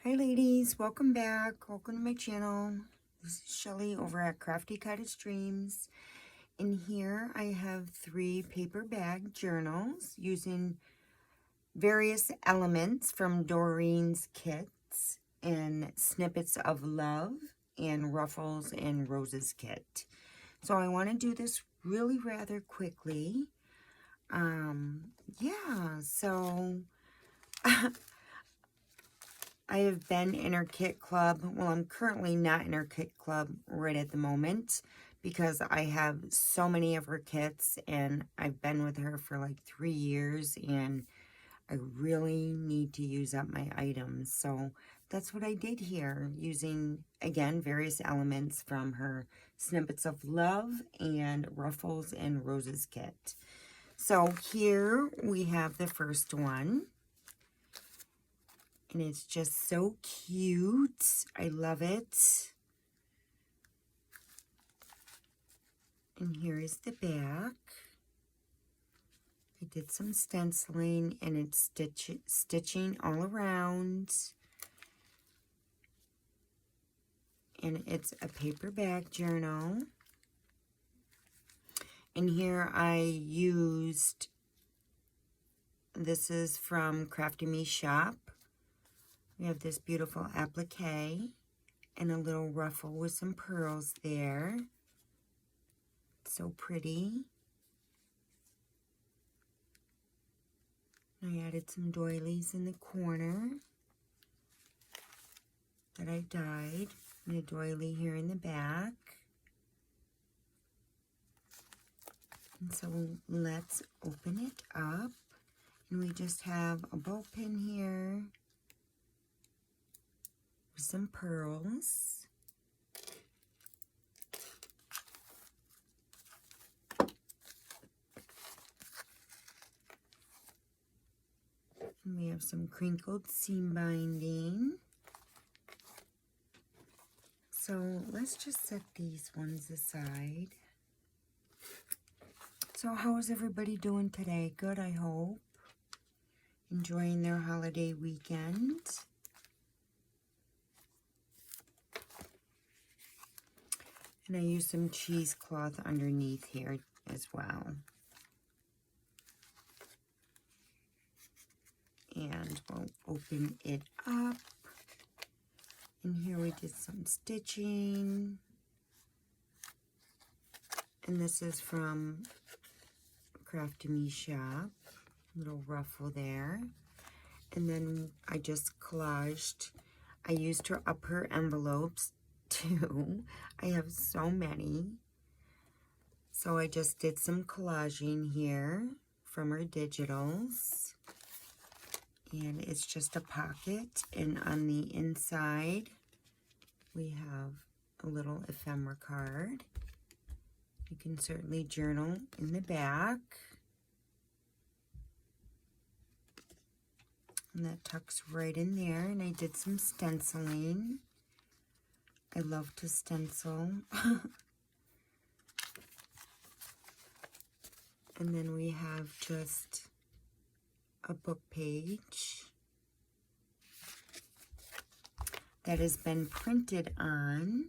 Hi ladies, welcome back. Welcome to my channel. This is Shelly over at Crafty Cottage Dreams. In here I have 3 paper bag journals using various elements from Doreen's kits and Snippets of Love and Ruffles and Roses kit. So I want to do this really rather quickly. Yeah, so I have been in her kit club. Well, I'm currently not in her kit club right at the moment because I have so many of her kits and I've been with her for like 3 years and I really need to use up my items. So that's what I did here, using, again, various elements from her Snippets of Love and Ruffles and Roses kit. So here we have the first one. And it's just so cute. I love it. And here is the back. I did some stenciling and it's stitching all around. And it's a paper bag journal. And here I used, this is from CraftyMeShop. We have this beautiful applique and a little ruffle with some pearls there. So pretty. I added some doilies in the corner that I dyed, and a doily here in the back. And so let's open it up. And we just have a bow pin here with some pearls. And we have some crinkled seam binding. So let's just set these ones aside. So how is everybody doing today? Good, I hope. Enjoying their holiday weekend. And I use some cheesecloth underneath here as well. And we'll open it up. And here we did some stitching. And this is from CraftyMeShop. Little ruffle there. And then I just collaged. I used her upper envelopes too. I have so many. So I just did some collaging here from her digitals. And it's just a pocket, and on the inside we have a little ephemera card. You can certainly journal in the back. And that tucks right in there, and I did some stenciling. I love to stencil. And then we have just a book page that has been printed on.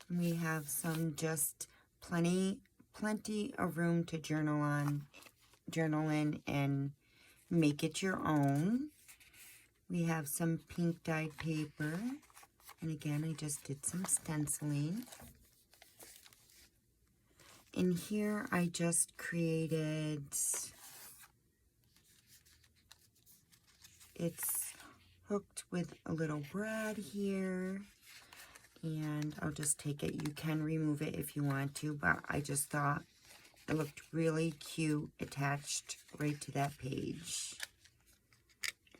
We have some just plenty of room to journal in and make it your own. We have some pink dyed paper, and again I just did some stenciling. In here I just created, it's hooked with a little brad here, and I'll just take it. You can remove it if you want to, but I just thought it looked really cute attached right to that page.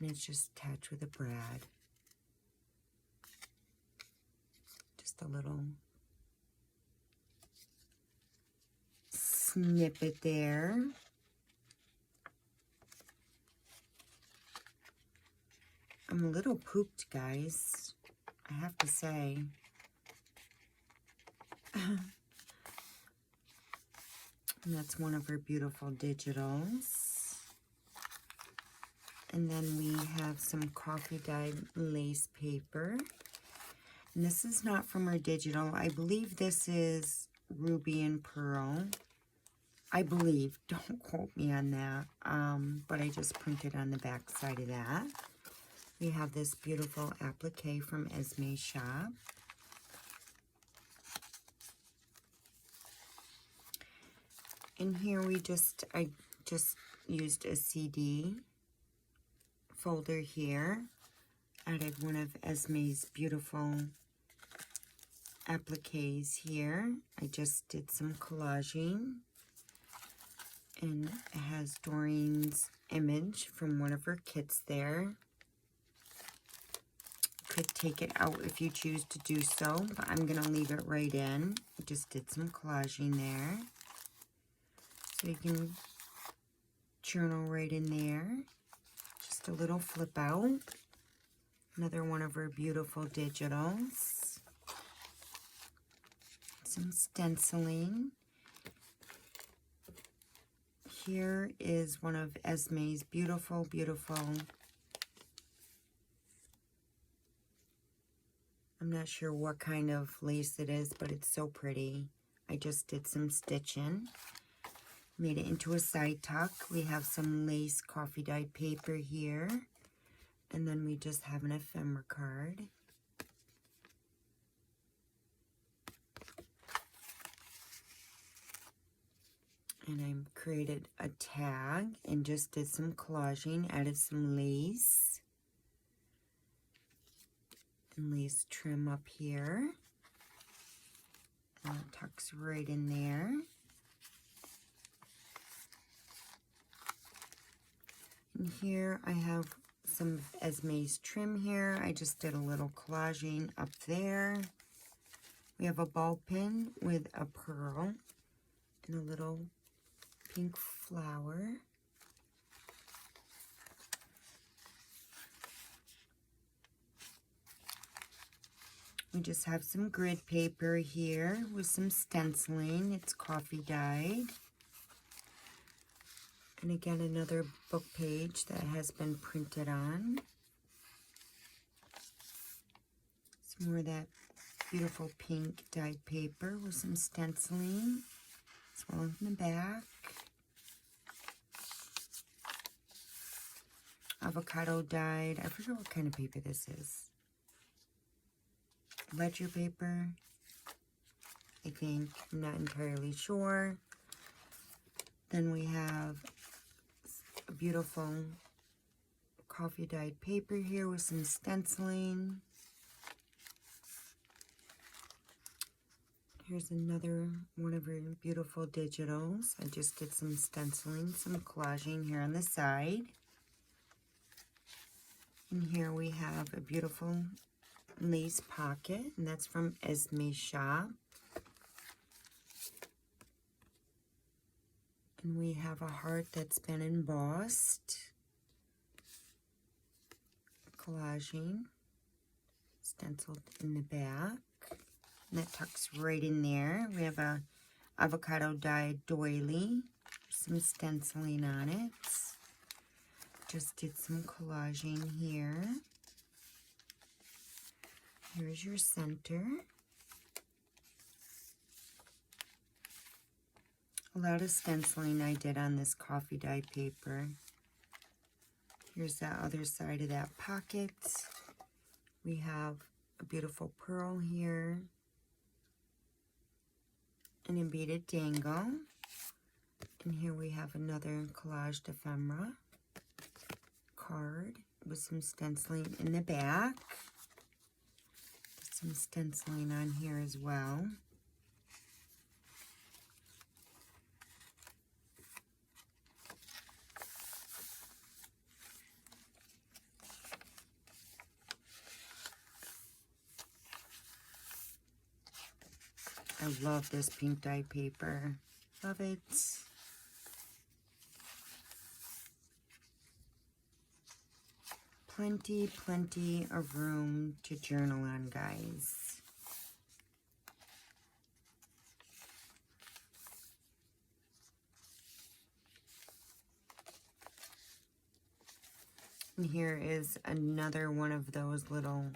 And it's just attached with a brad. Just a little snippet there. I'm a little pooped, guys, I have to say. And that's one of her beautiful digitals. And then we have some coffee dyed lace paper. And this is not from our digital. I believe this is Ruby and Pearl. I believe. Don't quote me on that. But I just printed on the back side of that. We have this beautiful applique from CraftyMeShop. In here I just used a CD folder here. Added one of Esme's beautiful appliques here. I just did some collaging. And it has Doreen's image from one of her kits there. Could take it out if you choose to do so, but I'm going to leave it right in. I just did some collaging there. So you can journal right in there. Just a little flip out. Another one of her beautiful digitals. Some stenciling. Here is one of Esme's beautiful, beautiful, I'm not sure what kind of lace it is, but it's so pretty. I just did some stitching. Made it into a side tuck. We have some lace coffee dyed paper here. And then we just have an ephemera card. And I created a tag and just did some collaging, added some lace. And lace trim up here. And it tucks right in there. And here I have some of Esme's trim here. I just did a little collaging up there. We have a ball pin with a pearl and a little pink flower. We just have some grid paper here with some stenciling. It's coffee dyed. And again, another book page that has been printed on. Some more of that beautiful pink dyed paper with some stenciling, as well as in the back. Avocado dyed. I forget what kind of paper this is. Ledger paper, I think. I'm not entirely sure. Then we have a beautiful coffee dyed paper here with some stenciling. Here's another one of our beautiful digitals. I just did some stenciling, some collaging here on the side. And here we have a beautiful lace pocket, and that's from CraftyMeShop. And we have a heart that's been embossed. Collaging, stenciled in the back. And that tucks right in there. We have a avocado dyed doily, some stenciling on it. Just did some collaging here. Here's your center. A lot of stenciling I did on this coffee dyed paper. Here's the other side of that pocket. We have a beautiful pearl here. An embedded dangle. And here we have another collaged ephemera card with some stenciling in the back. Some stenciling on here as well. I love this pink dye paper. Love it. Plenty of room to journal on, guys. And here is another one of those little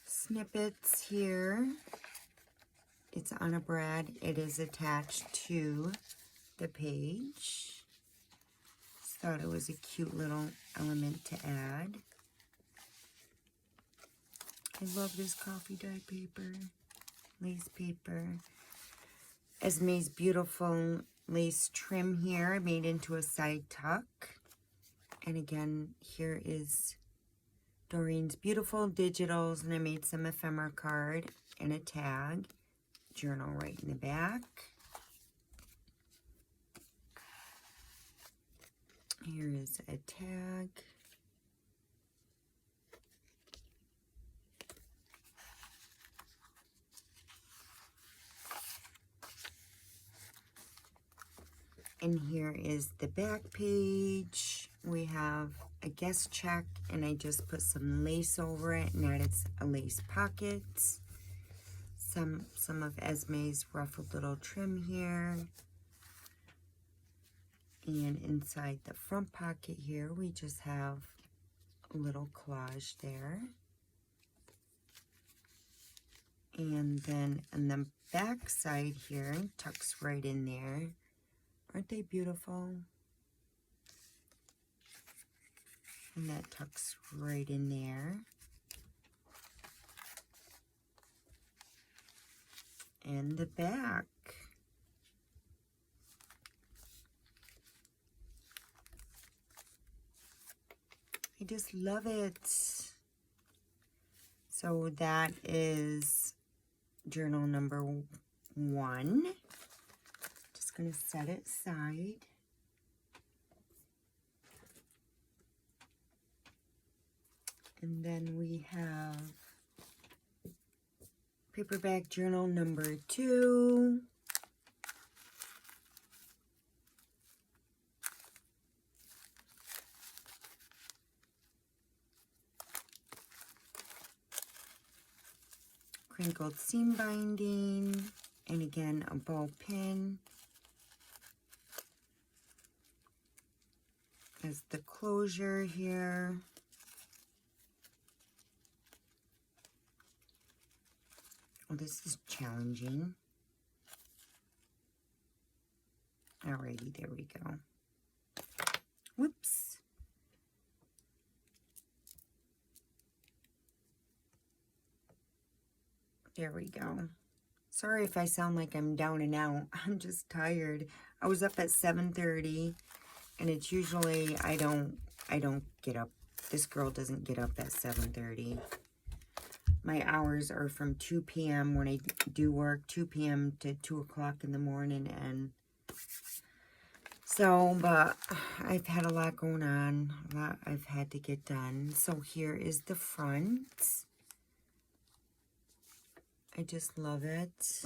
snippets here. It's on a brad. It is attached to the page. Just thought it was a cute little element to add. I love this coffee dye paper, lace paper. Esme's beautiful lace trim here made into a side tuck. And again, here is Doreen's beautiful digitals, and I made some ephemera card and a tag. Journal right in the back. Here is a tag. And here is the back page. We have a guest check, and I just put some lace over it and added a lace pocket. Some of Esme's ruffled little trim here. And inside the front pocket here, we just have a little collage there. And then on the back side here, tucks right in there. Aren't they beautiful? And that tucks right in there. And the back. I just love it. So that is journal number 1. Just going to set it aside. And then we have paperback journal number 2. Crinkled seam binding, and again a ball pin as the closure here. Oh, this is challenging. Alrighty, there we go. Whoops. There we go. Sorry if I sound like I'm down and out. I'm just tired. I was up at 7:30, and it's usually I don't get up. This girl doesn't get up at 7:30. My hours are from 2 p.m. when I do work, 2 p.m. to 2 o'clock in the morning, and so, but I've had a lot going on, a lot I've had to get done. So here is the front. I just love it.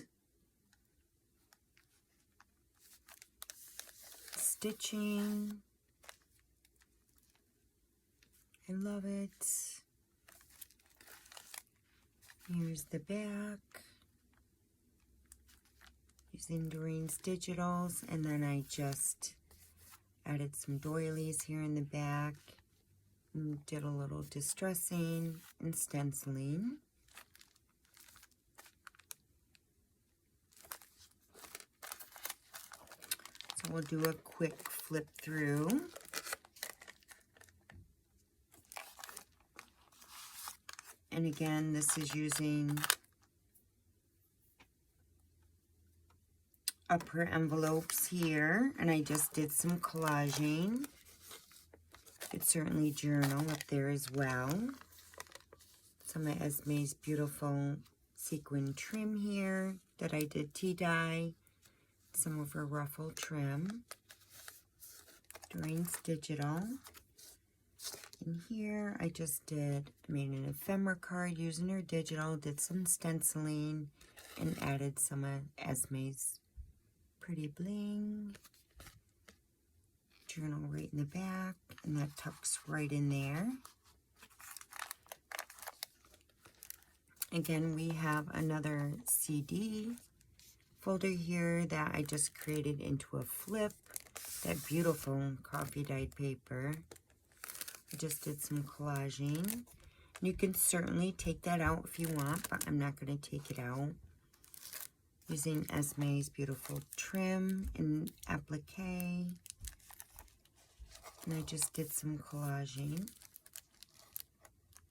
Stitching. I love it. Here's the back. Using Doreen's digitals, and then I just added some doilies here in the back. And did a little distressing and stenciling. So we'll do a quick flip through. And again, this is using upper envelopes here, and I just did some collaging. It's certainly journal up there as well. Some of Esme's beautiful sequin trim here that I did tea dye. Some of her ruffle trim. Doreen's digital. And here I just made an ephemera card using her digital, did some stenciling, and added some of Esme's pretty bling. Journal right in the back, and that tucks right in there. Again, we have another CD folder here that I just created into a flip. That beautiful coffee dyed paper. I just did some collaging. You can certainly take that out if you want, but I'm not going to take it out. Using Esme's beautiful trim and applique. And I just did some collaging.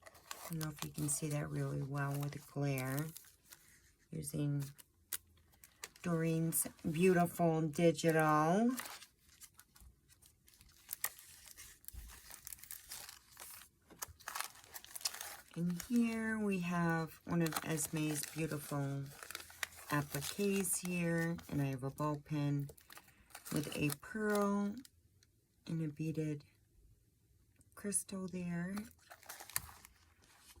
I don't know if you can see that really well with the glare. Using Doreen's beautiful digital. And here we have one of Esme's beautiful appliques here, and I have a ball pen with a pearl and a beaded crystal there.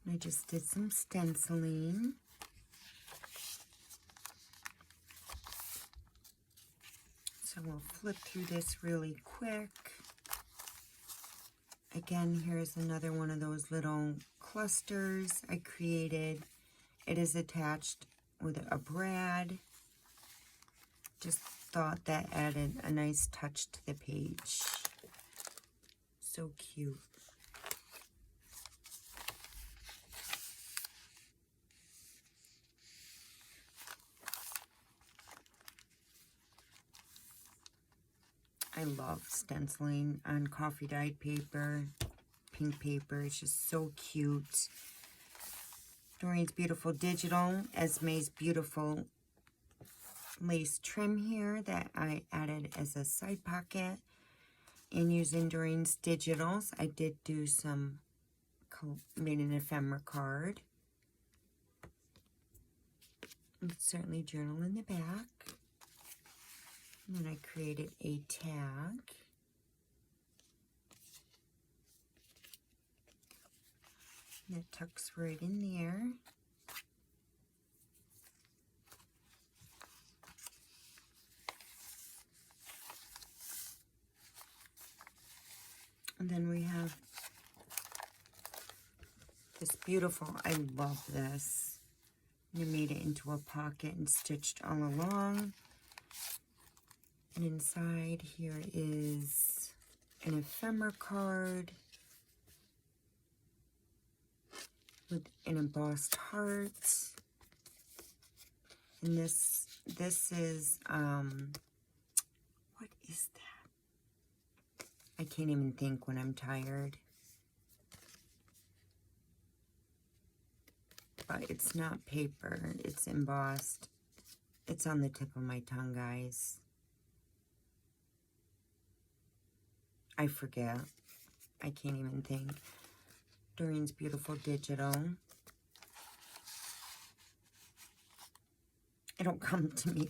And I just did some stenciling. So we'll flip through this really quick. Again, here's another one of those little clusters I created. It is attached with a brad. Just thought that added a nice touch to the page. So cute. I love stenciling on coffee dyed paper, pink paper. It's just so cute. Doreen's beautiful digital, Esme's beautiful lace trim here that I added as a side pocket. And using Doreen's digitals, I did do some, made an ephemera card. And certainly journal in the back. And then I created a tag. And it tucks right in there. And then we have this beautiful, I love this. I made it into a pocket and stitched all along. And inside here is an ephemera card with an embossed heart. And this is, what is that? I can't even think when I'm tired. But it's not paper, it's embossed. It's on the tip of my tongue, guys. I forget. I can't even think. Doreen's beautiful digital. It'll come to me.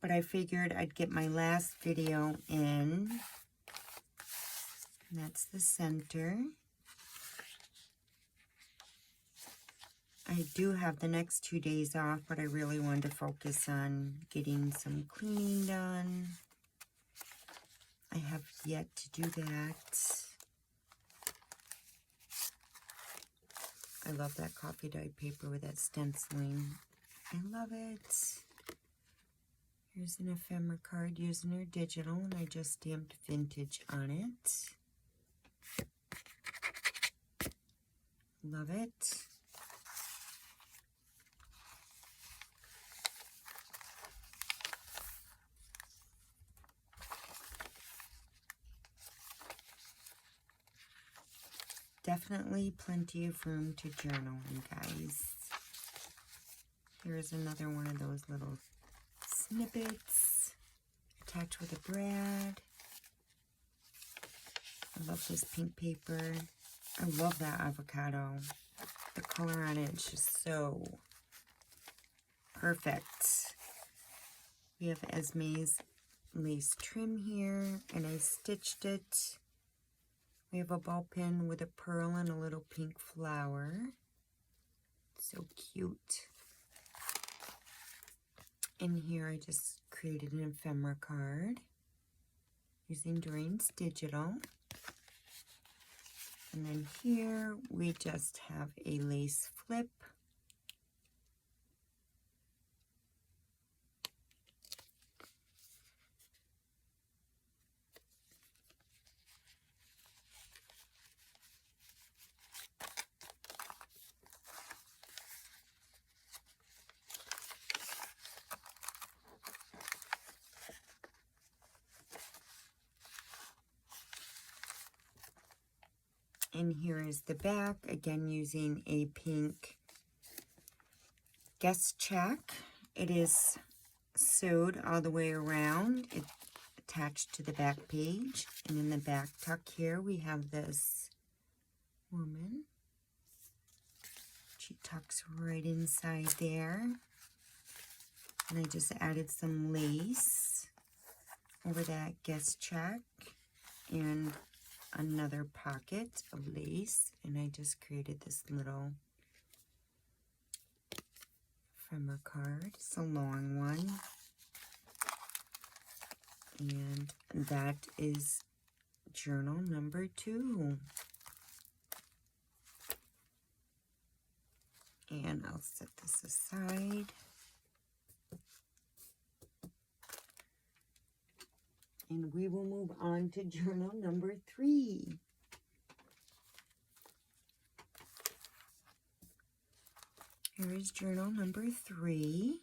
But I figured I'd get my last video in. And that's the center. I do have the next 2 days off, but I really wanted to focus on getting some cleaning done. I have yet to do that. I love that coffee dyed paper with that stenciling. I love it. Here's an ephemera card using her digital, and I just stamped vintage on it. Love it. Definitely plenty of room to journal in, guys. Here's another one of those little snippets attached with a brad. I love this pink paper. I love that avocado. The color on it is just so perfect. We have Esme's lace trim here, and I stitched it. We have a ball pin with a pearl and a little pink flower. So cute. In here, I just created an ephemera card using Doreen's digital. And then here, we just have a lace flip. And here is the back, again using a pink guest check. It is sewed all the way around. It's attached to the back page. And in the back tuck here, we have this woman. She tucks right inside there. And I just added some lace over that guest check and another pocket of lace. And I just created this little ephemera card. It's a long one. And that is journal number 2. And I'll set this aside. And we will move on to journal number 3. Here is journal number 3.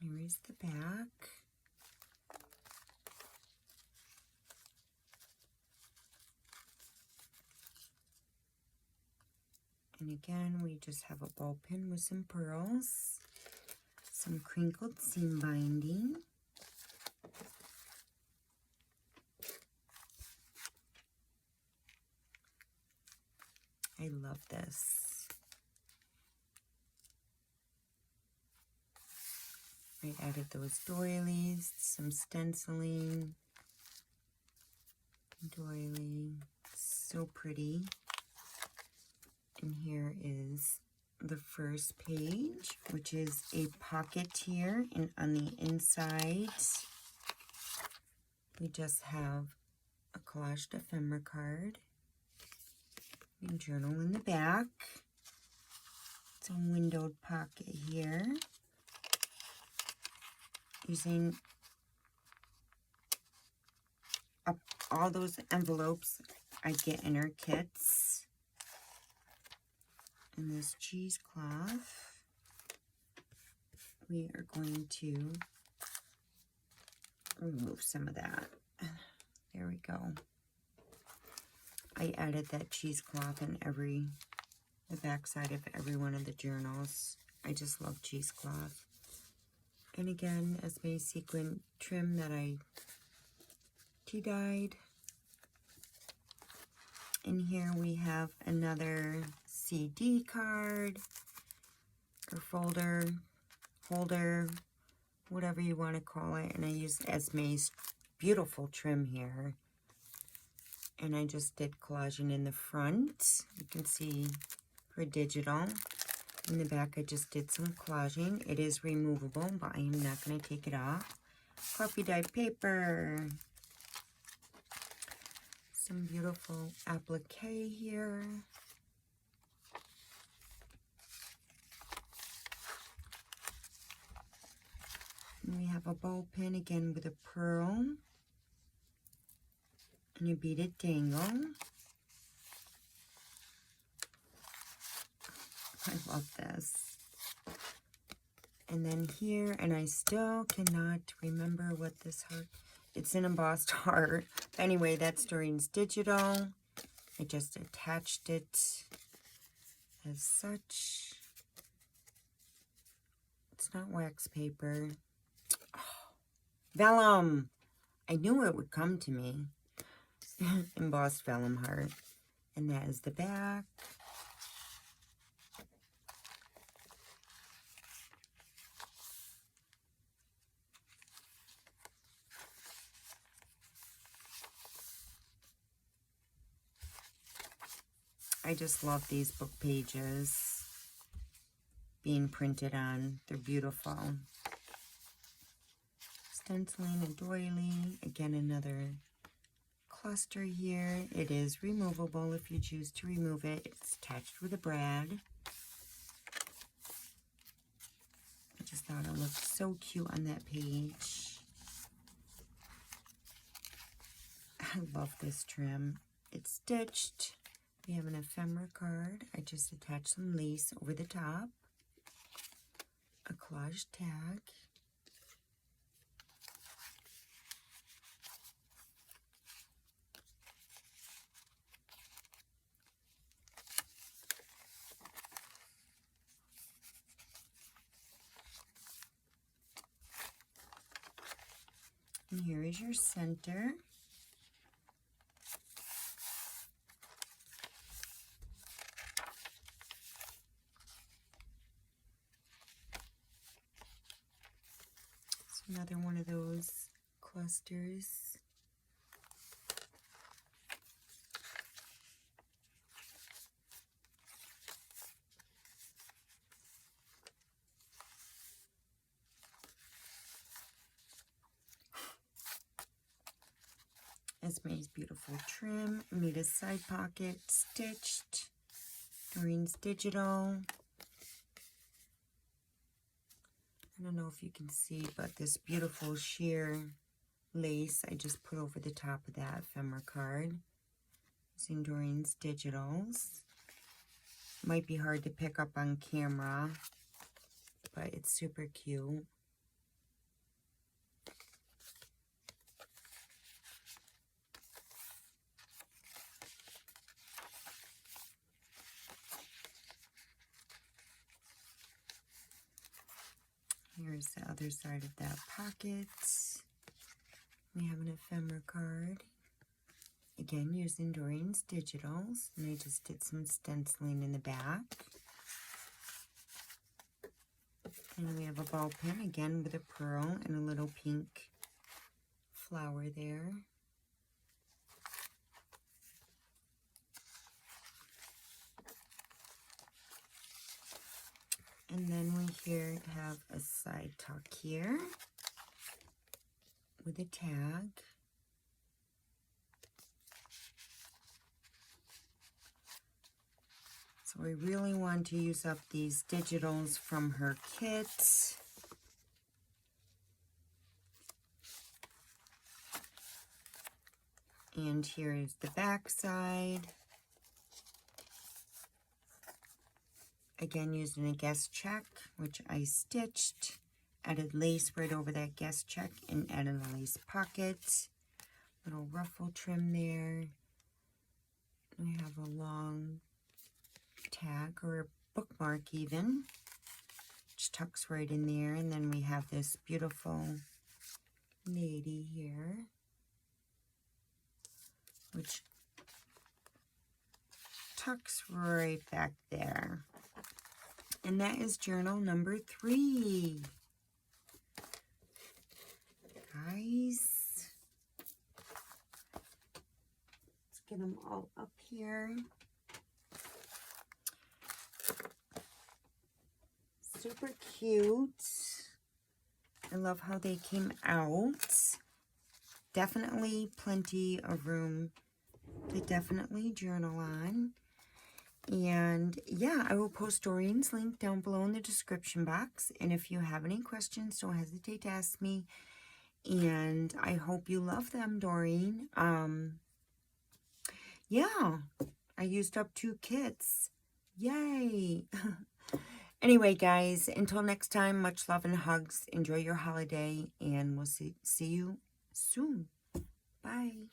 Here is the back. And again, we just have a ball pin with some pearls, some crinkled seam binding, I love this. I added those doilies, some stenciling, doily, so pretty. And here is the first page, which is a pocket here, and on the inside we just have a collaged ephemera card and journal in the back. It's a windowed pocket here, using up all those envelopes I get in our kits. And this cheesecloth, we are going to remove some of that. There we go. I added that cheesecloth in the back side of every one of the journals. I just love cheesecloth. And again, as my sequin trim that I tea-dyed. And here we have another CD card or folder, holder, whatever you want to call it. And I used Esme's beautiful trim here. And I just did collaging in the front. You can see for digital. In the back, I just did some collaging. It is removable, but I am not going to take it off. Coffee dye paper. Some beautiful applique here. And we have a ball pin again with a pearl and a beaded dangle. I love this. And then here, and I still cannot remember what this heart, it's an embossed heart. Anyway, that's Doreen's digital. I just attached it as such. It's not wax paper. Oh, vellum. I knew it would come to me. Embossed vellum heart. And that is the back. I just love these book pages being printed on. They're beautiful. Stenciling and doily. Again, another cluster here. It is removable if you choose to remove it. It's attached with a brad. I just thought it looked so cute on that page. I love this trim. It's stitched. We have an ephemera card. I just attached some lace over the top. a collage tag. And here is your center. It's another one of those clusters. Esme's beautiful trim. Made a side pocket, stitched. Doreen's Digital. I don't know if you can see, but this beautiful sheer lace I just put over the top of that ephemera card. Using Doreen's Digitals. Might be hard to pick up on camera, but it's super cute. Here's the other side of that pocket. We have an ephemera card. Again, using Doreen's Digitals. And I just did some stenciling in the back. And we have a ball pin, again, with a pearl and a little pink flower there. And then we here have a side tuck here with a tag. So I really want to use up these digitals from her kit. And here is the back side. Again, using a guest check, which I stitched, added lace right over that guest check, and added a lace pocket. Little ruffle trim there. We have a long tag, or a bookmark even, which tucks right in there. And then we have this beautiful lady here, which tucks right back there. And that is journal number 3. Guys, let's get them all up here. Super cute. I love how they came out. Definitely plenty of room to definitely journal on. And yeah, I will post Doreen's link down below in the description box. And if you have any questions, don't hesitate to ask me. And I hope you love them, Doreen. Yeah, I used up 2 kits. Yay! Anyway, guys, until next time, much love and hugs. Enjoy your holiday, and we'll see you soon. Bye.